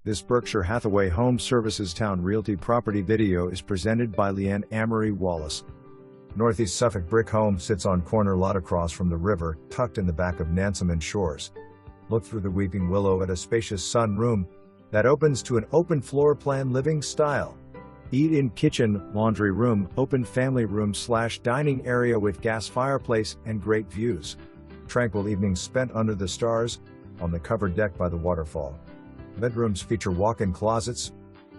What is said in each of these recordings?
This Berkshire Hathaway Home Services Towne Realty property video is presented by Leanne Amory Wallace. Northeast Suffolk brick home sits on corner lot across from the river, tucked in the back of Nansemond Shores. Look through the weeping willow at a spacious sun room that opens to an open floor plan living style. Eat-in kitchen, laundry room, open family room / dining area with gas fireplace and great views. Tranquil evenings spent under the stars, on the covered deck by the waterfall. Bedrooms feature walk-in closets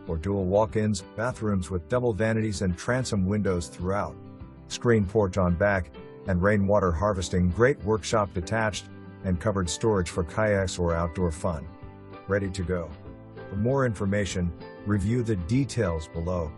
or dual walk-ins, bathrooms with double vanities and transom windows throughout. Screen porch on back, and rainwater harvesting, great workshop detached, and covered storage for kayaks or outdoor fun. Ready to go. For more information, review the details below.